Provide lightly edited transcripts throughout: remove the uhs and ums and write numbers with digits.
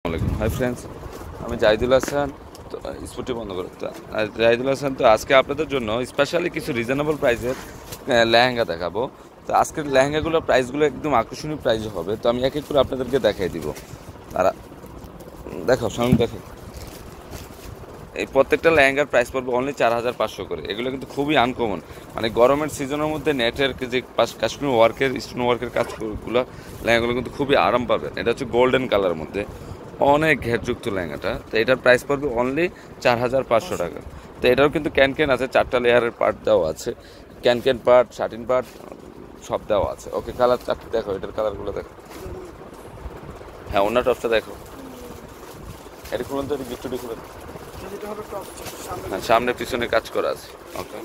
আসসালামাইকুম hi friends, আমি জাহিদুল হাসান। তো স্কুটি বন্ধ করে তো জাহিদুল হাসান, তো আজকে আপনাদের জন্য স্পেশালি কিছু রিজনেবল প্রাইসের লেহেঙ্গা দেখাবো। তো আজকের লেহেঙ্গাগুলোর প্রাইসগুলো একদম আকর্ষণীয় প্রাইস হবে। তো আমি এক এক করে আপনাদেরকে দেখাই দিব। তারা দেখো সামনে দেখো, এই প্রত্যেকটা লেহেঙ্গার প্রাইস পড়বে অনলি 4500 করে। এগুলো কিন্তু খুবই আনকমন, মানে গরমের সিজনের মধ্যে নেটের যে কাশ্মীর ওয়ার্কের স্টোন ওয়ার্কের কাজগুলো লেহেঙ্গাগুলো কিন্তু খুবই আরাম পাবেন। এটা হচ্ছে গোল্ডেন কালার মধ্যে অনেক ঘেরযুক্ত লেহেঙ্গাটা। তো এটার প্রাইস পড়বে অনলি 4500 টাকা। তো এটাও কিন্তু ক্যান আছে, 4টা লেয়ারের পার্ট দেওয়া আছে, ক্যান পার্ট, শার্টিন পার্ট সব দেওয়া আছে। ওকে, কালার চারটি দেখো, এটার কালারগুলো দেখো। হ্যাঁ, অন্য টপটা দেখো, এটা খুলুন তো, গিফটটি খুলুন। হ্যাঁ, সামনে পিছনে কাজ করা আছে। ওকে,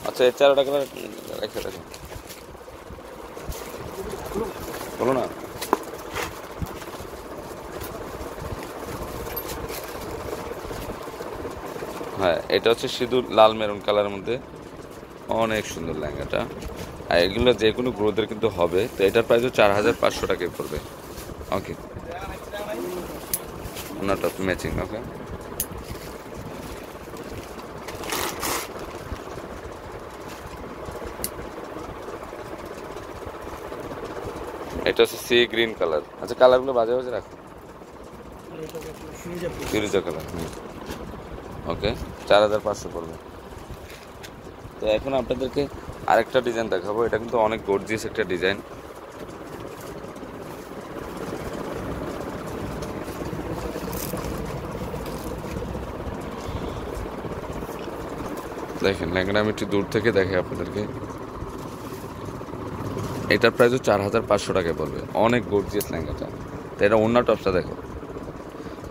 আচ্ছা, এর 4টা কালার রেখে দেখো, বলো না। হ্যাঁ, এটা হচ্ছে সিঁদুর লাল মেরুন কালারের মধ্যে অনেক সুন্দর লেহেঙ্গাটা। আর এগুলো যে কোনো গ্রোথের কিন্তু হবে। তো এটার প্রাইসও 4500 টাকায় পড়বে। ওকে, ওনাটা ম্যাচিং। ওকে, এটা হচ্ছে সি গ্রিন কালার। আচ্ছা, কালারগুলো বাজে বাজে রাখো, ফিরোজা কালার। ওকে, 4500 পড়বে। তো এখন আপনাদেরকে আরেকটা ডিজাইন দেখাবো। এটা কিন্তু অনেক গর্জিয়াস একটা ডিজাইন। দেখেন লেহেঙ্গাটা আমি একটু দূর থেকে দেখে আপনাদেরকে। এটার প্রাইসও 4500 টাকায় পড়বে। অনেক গর্জিয়াস লেহেঙ্গাটা। তো এটা অন্য টপসটা দেখো,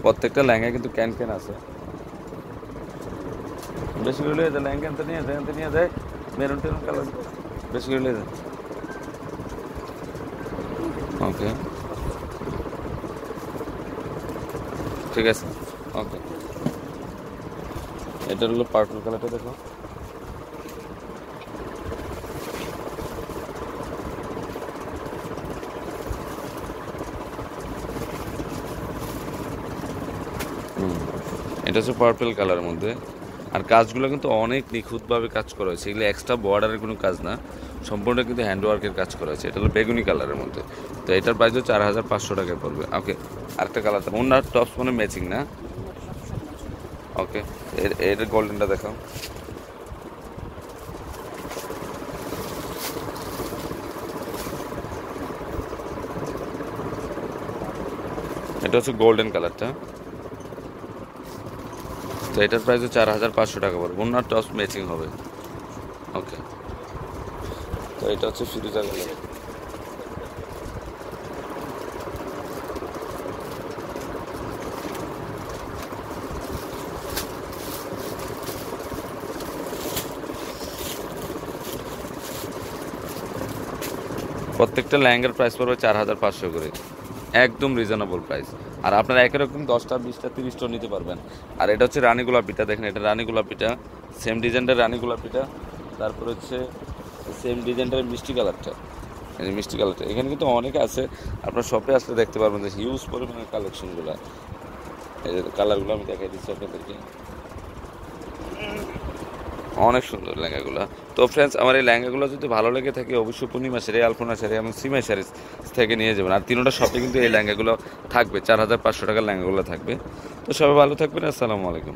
প্রত্যেকটা লেহেঙ্গা কিন্তু ক্যান আছে। বেশি করে লিয়ে যায় লেহেঙ্গা, নিয়ে যায় মেরুন টেরুন কালার, বেশি করে লিয়ে যায়। ওকে, ঠিক আছে। ওকে, এটা হলো পার্পল কালারটা দেখো। এটা হচ্ছে পার্পল কালারের মধ্যে। আর কাজগুলো কিন্তু অনেক নিখুঁতভাবে কাজ করা হয়েছে। এগুলো এক্সট্রা বর্ডারের কোনো কাজ না, সম্পূর্ণ কিন্তু হ্যান্ডওয়ার্কের কাজ করা হয়েছে। এটা হলো বেগুনি কালারের মধ্যে। তো এটার প্রাইসও 4500 টাকায় পড়বে। ওকে, আরেকটা কালার, অন্য টপস মানে ম্যাচিং না। ওকে, এর গোল্ডেনটা দেখাও। এটা হচ্ছে গোল্ডেন কালারটা। তো এটার প্রাইসও 4500 টাকা পড়বে। অন্য টপস ম্যাচিং হবে। ওকে, তো এটা হচ্ছে ফিরোজা কালার। প্রত্যেকটা লেহেঙ্গার প্রাইস পড়বে 4500 করে, একদম রিজনেবল প্রাইস। আর আপনারা একই রকম 10টা 20টা 30টা নিতে পারবেন। আর এটা হচ্ছে রানী গোলাপিটা, দেখেন এটা রানী গোলাপিটা, সেম ডিজাইনটার রানী গোলাপিটা। তারপর হচ্ছে সেম ডিজাইনটার মিষ্টি কালারটা, এই মিষ্টি কালারটা। এখানে কিন্তু অনেকে আছে, আপনার শপে আসলে দেখতে পারবেন যে হিউজ পরিমাণের কালেকশনগুলো। এই যে কালারগুলো আমি দেখাই দিচ্ছি আপনাদেরকে, অনেক সুন্দর লেহেঙ্গাগুলো। তো ফ্রেন্ডস, আমার এই লেহেঙ্গাগুলো যদি ভালো লেগে থাকে, অবশ্যই পূর্ণিমা শাড়ি, আলপনা শাড়ি এবং সিমাই শাড়ি থেকে নিয়ে যাবেন। আর তিনটা শপে কিন্তু এই লেহেঙ্গাগুলো থাকবে, 4500 টাকার লেহেঙ্গাগুলো থাকবে। তো সবাই ভালো থাকবেন, আসসালামু আলাইকুম।